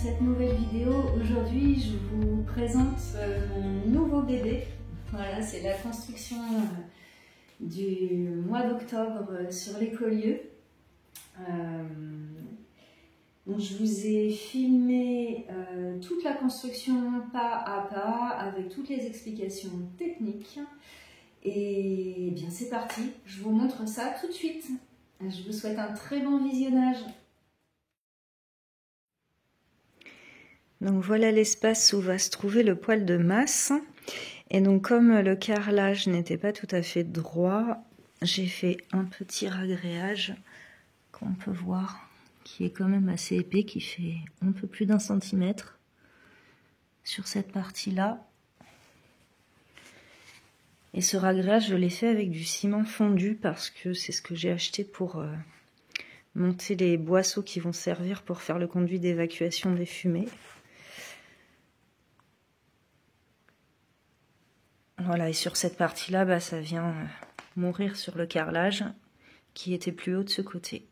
cette nouvelle vidéo. Aujourd'hui, je vous présente mon nouveau bébé. Voilà, c'est la construction du mois d'octobre sur l'Écolieu. Donc, je vous ai filmé toute la construction pas à pas avec toutes les explications techniques. Et bien, c'est parti, je vous montre ça tout de suite. Je vous souhaite un très bon visionnage. Donc voilà l'espace où va se trouver le poêle de masse. Et donc comme le carrelage n'était pas tout à fait droit, j'ai fait un petit ragréage qu'on peut voir, qui est quand même assez épais, qui fait un peu plus d'1 centimètre sur cette partie-là. Et ce ragréage, je l'ai fait avec du ciment fondu parce que c'est ce que j'ai acheté pour monter les boisseaux qui vont servir pour faire le conduit d'évacuation des fumées. Voilà, et sur cette partie-là, ça vient mourir sur le carrelage qui était plus haut de ce côté.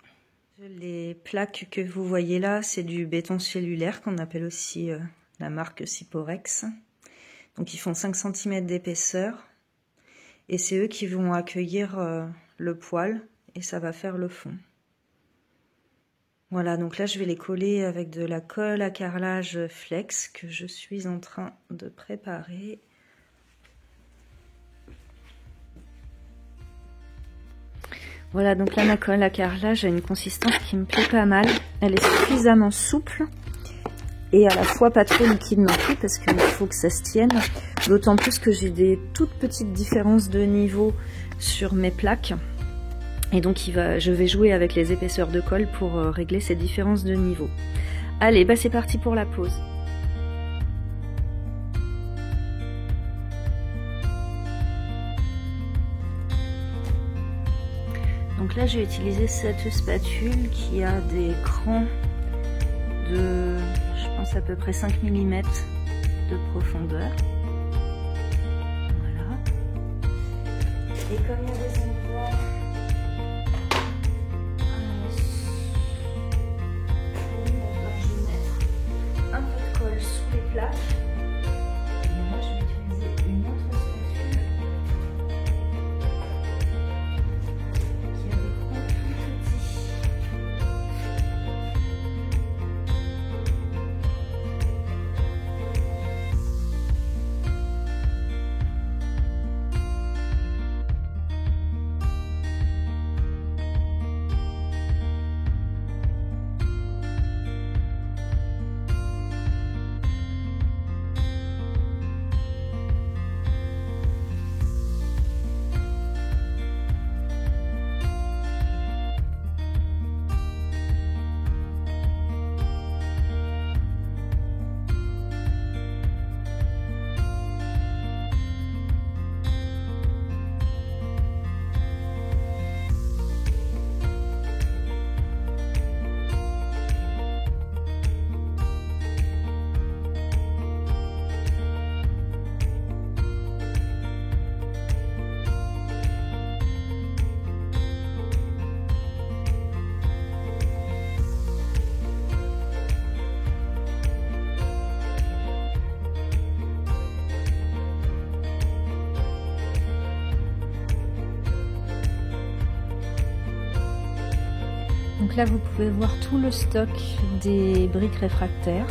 Les plaques que vous voyez là, c'est du béton cellulaire qu'on appelle aussi la marque Siporex. Donc ils font 5 cm d'épaisseur et c'est eux qui vont accueillir le poêle et ça va faire le fond. Voilà, donc là je vais les coller avec de la colle à carrelage flex que je suis en train de préparer. Voilà, donc là ma colle à carrelage a une consistance qui me plaît pas mal. Elle est suffisamment souple et à la fois pas trop liquide non plus parce qu'il faut que ça se tienne. D'autant plus que j'ai des toutes petites différences de niveau sur mes plaques. Et donc je vais jouer avec les épaisseurs de colle pour régler ces différences de niveau. Allez, c'est parti pour la pose. Donc là, j'ai utilisé cette spatule qui a des crans de, je pense, à peu près 5 mm de profondeur. Voilà. Et comme il y a des endroits je vais mettre un peu de colle sous les plaques. Et là, je vais utiliser une autre spatule. Donc là, vous pouvez voir tout le stock des briques réfractaires.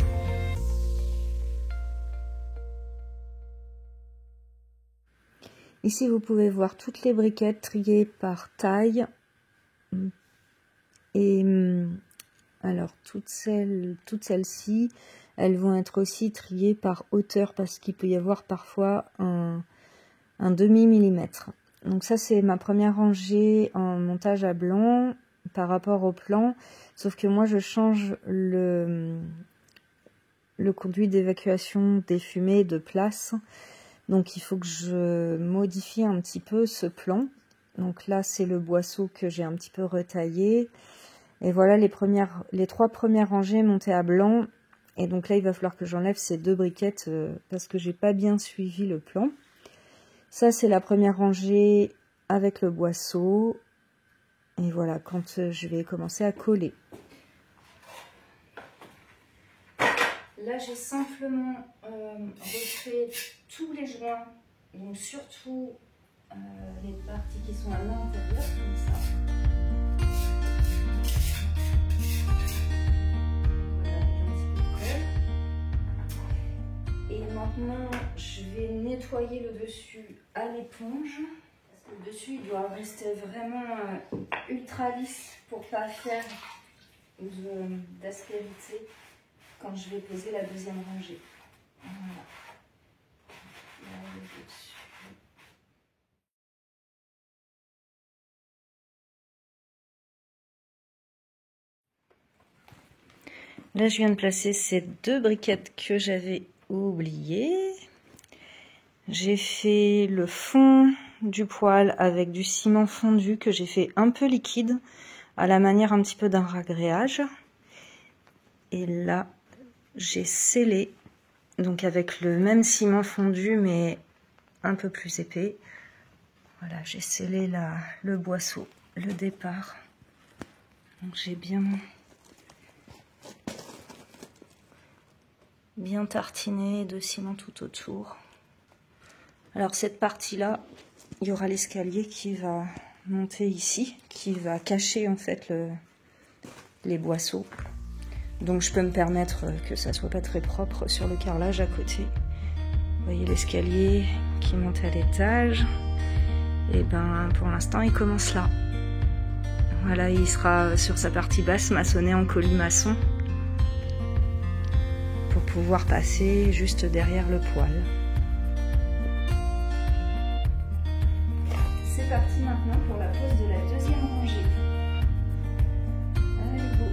Ici, vous pouvez voir toutes les briquettes triées par taille. Et alors, toutes celles-ci, elles vont être aussi triées par hauteur parce qu'il peut y avoir parfois un demi-millimètre. Donc ça, c'est ma première rangée en montage à blanc par rapport au plan, sauf que moi je change le conduit d'évacuation des fumées de place, donc il faut que je modifie un petit peu ce plan. Donc là c'est le boisseau que j'ai un petit peu retaillé, et voilà les 3 premières rangées montées à blanc. Et donc là il va falloir que j'enlève ces 2 briquettes parce que j'ai pas bien suivi le plan. Ça c'est la première rangée avec le boisseau. Et voilà, quand je vais commencer à coller. là j'ai simplement refait tous les joints, donc surtout les parties qui sont à l'intérieur, comme ça. Voilà, avec un petit peu de colle. Et maintenant, je vais nettoyer le dessus à l'éponge. Parce que le dessus, il doit rester vraiment ultra lisse pour ne pas faire d'aspérité quand je vais poser la deuxième rangée. Voilà. Là, le dessus. Là, je viens de placer ces 2 briquettes que j'avais oubliées. J'ai fait le fond du poêle avec du ciment fondu que j'ai fait un peu liquide, à la manière un petit peu d'un ragréage. Et là, j'ai scellé, donc avec le même ciment fondu, mais un peu plus épais. Voilà, j'ai scellé le boisseau, le départ. Donc j'ai bien tartiné de ciment tout autour. Alors cette partie-là, il y aura l'escalier qui va monter ici, qui va cacher en fait les boisseaux. Donc je peux me permettre que ça soit pas très propre sur le carrelage à côté. Vous voyez l'escalier qui monte à l'étage. Et ben pour l'instant il commence là. Voilà, il sera sur sa partie basse maçonnée en colimaçon pour pouvoir passer juste derrière le poêle. C'est parti maintenant pour la pose de la deuxième rangée. Allez, go!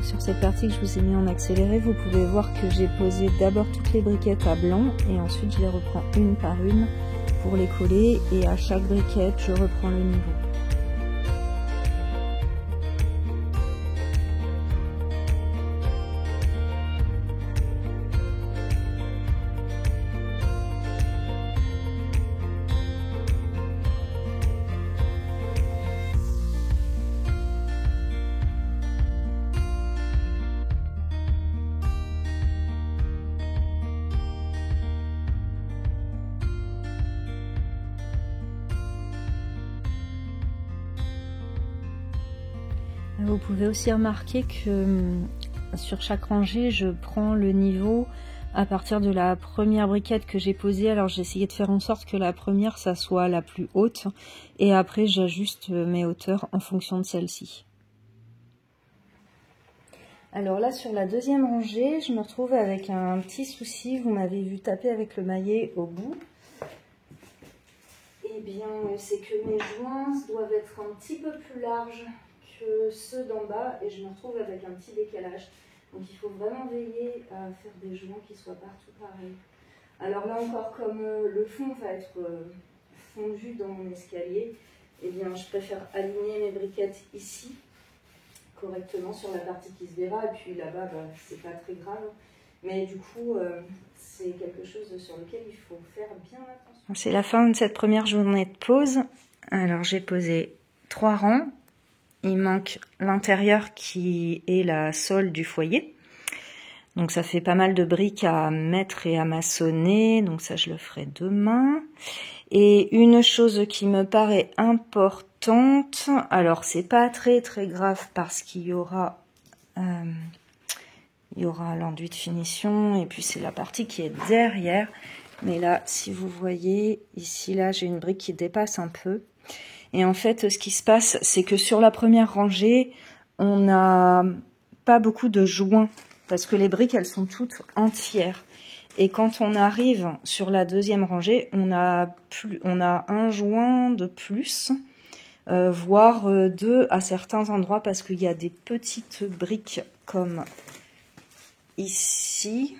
Sur cette partie que je vous ai mis en accéléré, vous pouvez voir que j'ai posé d'abord toutes les briquettes à blanc et ensuite je les reprends une par une pour les coller et à chaque briquette je reprends le niveau. Vous pouvez aussi remarquer que sur chaque rangée, je prends le niveau à partir de la première briquette que j'ai posée. Alors j'ai essayé de faire en sorte que la première, ça soit la plus haute. Et après, j'ajuste mes hauteurs en fonction de celle-ci. Alors là, sur la deuxième rangée, je me retrouve avec un petit souci. Vous m'avez vu taper avec le maillet au bout. Eh bien, c'est que mes joints doivent être un petit peu plus larges que ceux d'en bas et je me retrouve avec un petit décalage. Donc il faut vraiment veiller à faire des joints qui soient partout pareils. Alors là encore, comme le fond va être fondu dans mon escalier, eh bien je préfère aligner mes briquettes ici correctement sur la partie qui se verra, et puis là-bas bah, c'est pas très grave, mais du coup c'est quelque chose sur lequel il faut faire bien attention. C'est la fin de cette première journée de pose. Alors j'ai posé 3 rangs. Il manque l'intérieur qui est la sole du foyer. Donc ça fait pas mal de briques à mettre et à maçonner. Donc ça je le ferai demain. Et une chose qui me paraît importante, alors c'est pas très grave parce qu'il y aura l'enduit de finition et puis c'est la partie qui est derrière. Mais là, si vous voyez, ici là j'ai une brique qui dépasse un peu. Et en fait, ce qui se passe, c'est que sur la première rangée, on n'a pas beaucoup de joints parce que les briques, elles sont toutes entières. Et quand on arrive sur la deuxième rangée, on a un joint de plus, voire 2 à certains endroits parce qu'il y a des petites briques comme ici.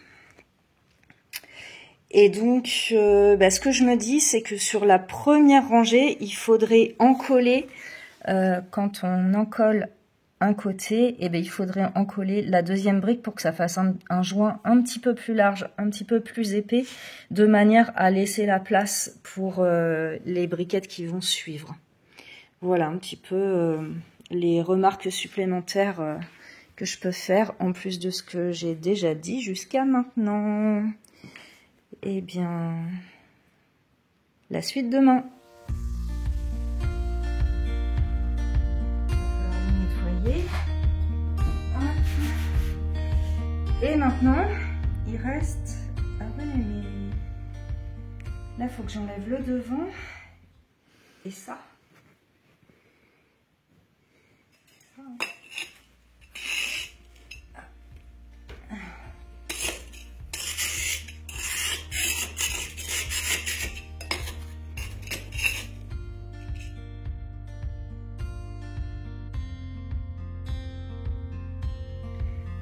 Et donc, ce que je me dis, c'est que sur la première rangée, il faudrait encoller, quand on encolle un côté, et bien il faudrait en coller la deuxième brique pour que ça fasse un joint un petit peu plus large, un petit peu plus épais, de manière à laisser la place pour les briquettes qui vont suivre. Voilà un petit peu les remarques supplémentaires que je peux faire en plus de ce que j'ai déjà dit jusqu'à maintenant. Eh bien, la suite demain. Et maintenant, il reste... Ah ouais, mais... Là, il faut que j'enlève le devant. Et ça.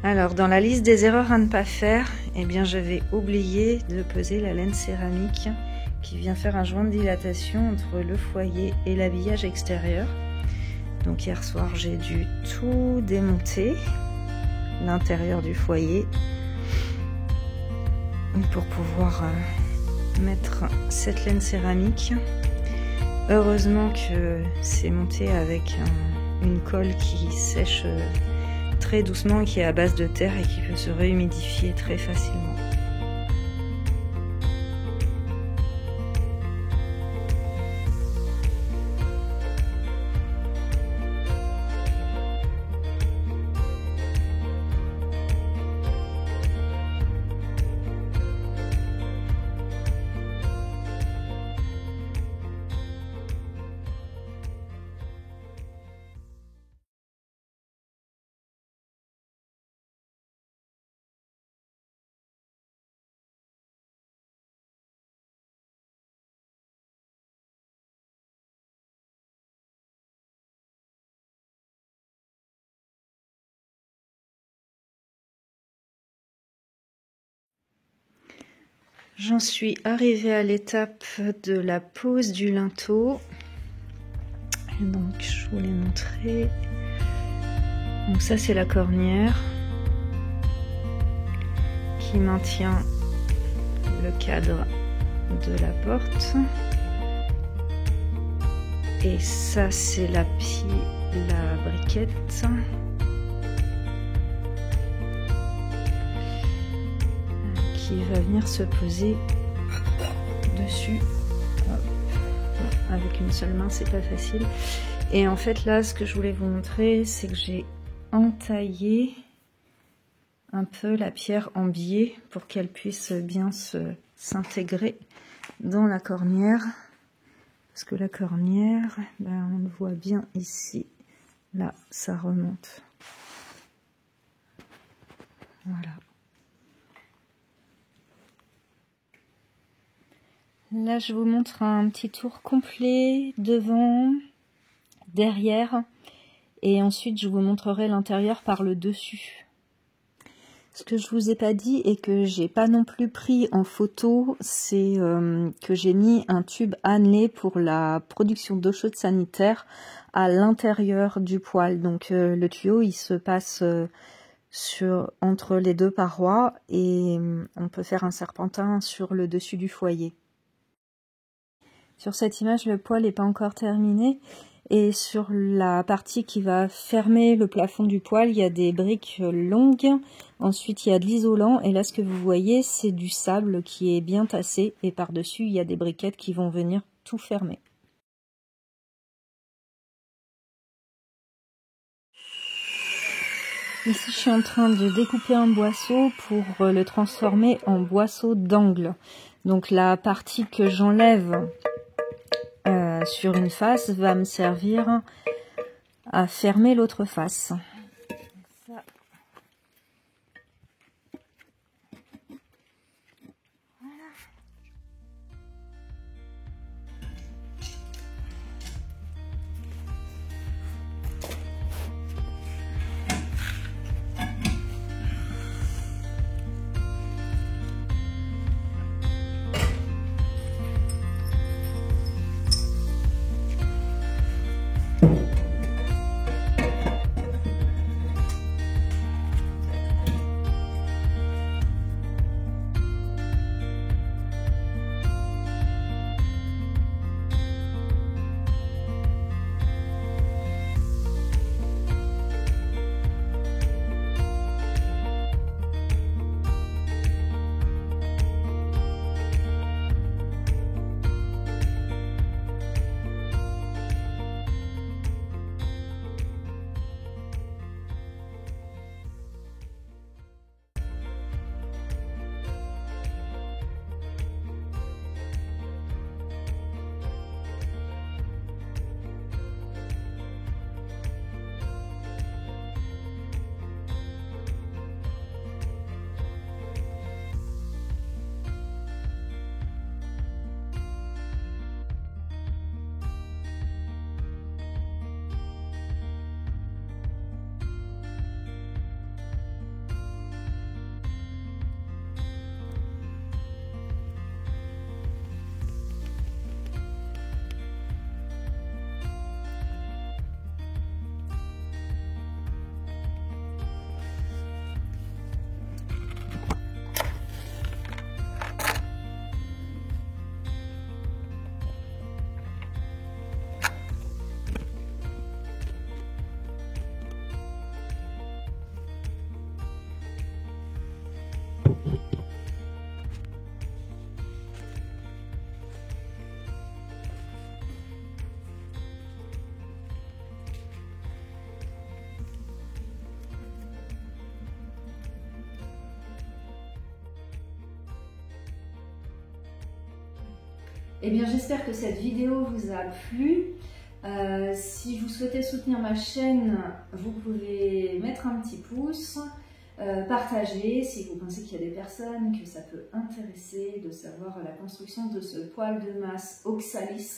Alors, dans la liste des erreurs à ne pas faire, eh bien, j'avais oublié de peser la laine céramique qui vient faire un joint de dilatation entre le foyer et l'habillage extérieur. Donc, hier soir, j'ai dû tout démonter, l'intérieur du foyer, pour pouvoir mettre cette laine céramique. Heureusement que c'est monté avec une colle qui sèche très doucement et qui est à base de terre et qui peut se réhumidifier très facilement. J'en suis arrivée à l'étape de la pose du linteau. Donc je vous l'ai montré. Donc ça c'est la cornière qui maintient le cadre de la porte. Et ça c'est la briquette. Qui va venir se poser dessus. Hop. Avec une seule main c'est pas facile. Et en fait là ce que je voulais vous montrer c'est que j'ai entaillé un peu la pierre en biais pour qu'elle puisse bien s'intégrer dans la cornière, parce que la cornière, ben, on le voit bien ici, là ça remonte, voilà. Là, je vous montre un petit tour complet devant, derrière, et ensuite je vous montrerai l'intérieur par le dessus. Ce que je vous ai pas dit et que j'ai pas non plus pris en photo, c'est que j'ai mis un tube annelé pour la production d'eau chaude sanitaire à l'intérieur du poêle. Donc le tuyau, il se passe entre les deux parois et on peut faire un serpentin sur le dessus du foyer. Sur cette image, le poêle n'est pas encore terminé. Et sur la partie qui va fermer le plafond du poêle, il y a des briques longues. Ensuite, il y a de l'isolant. Et là, ce que vous voyez, c'est du sable qui est bien tassé. Et par-dessus, il y a des briquettes qui vont venir tout fermer. Ici, je suis en train de découper un boisseau pour le transformer en boisseau d'angle. Donc, la partie que j'enlève sur une face va me servir à fermer l'autre face. Eh bien, j'espère que cette vidéo vous a plu. Si vous souhaitez soutenir ma chaîne, vous pouvez mettre un petit pouce, partager si vous pensez qu'il y a des personnes que ça peut intéresser de savoir la construction de ce poil de masse Oxalis,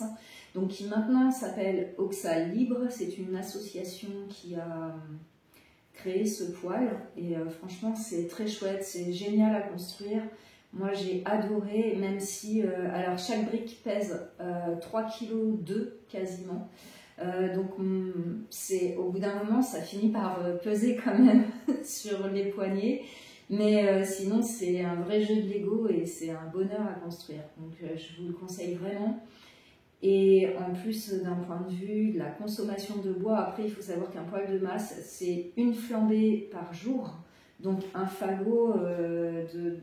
donc qui maintenant s'appelle Oxal Libre. C'est une association qui a créé ce poil et franchement c'est très chouette, c'est génial à construire. Moi j'ai adoré, même si alors chaque brique pèse 3,2 kg quasiment. Donc au bout d'un moment ça finit par peser quand même sur les poignets, mais sinon c'est un vrai jeu de Lego et c'est un bonheur à construire, donc je vous le conseille vraiment. Et en plus d'un point de vue de la consommation de bois, après il faut savoir qu'un poil de masse c'est une flambée par jour, donc un fagot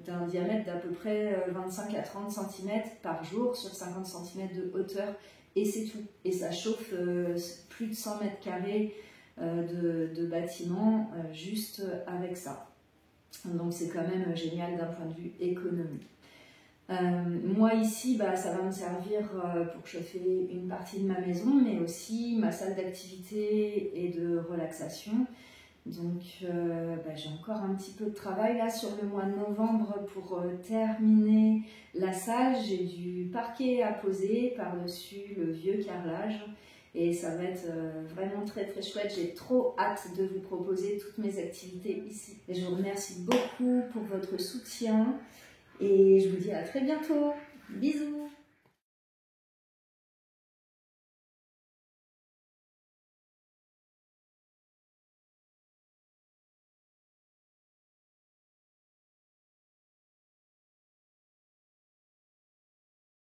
d'un diamètre d'à peu près 25 à 30 cm par jour sur 50 cm de hauteur. Et c'est tout. Et ça chauffe plus de 100 mètres carrés de bâtiment juste avec ça. Donc c'est quand même génial d'un point de vue économie. Moi ici, ça va me servir pour chauffer une partie de ma maison, mais aussi ma salle d'activité et de relaxation. Donc j'ai encore un petit peu de travail là sur le mois de novembre pour terminer la salle. J'ai du parquet à poser par-dessus le vieux carrelage et ça va être vraiment très très chouette. J'ai trop hâte de vous proposer toutes mes activités ici. Et je vous remercie beaucoup pour votre soutien et je vous dis à très bientôt. Bisous.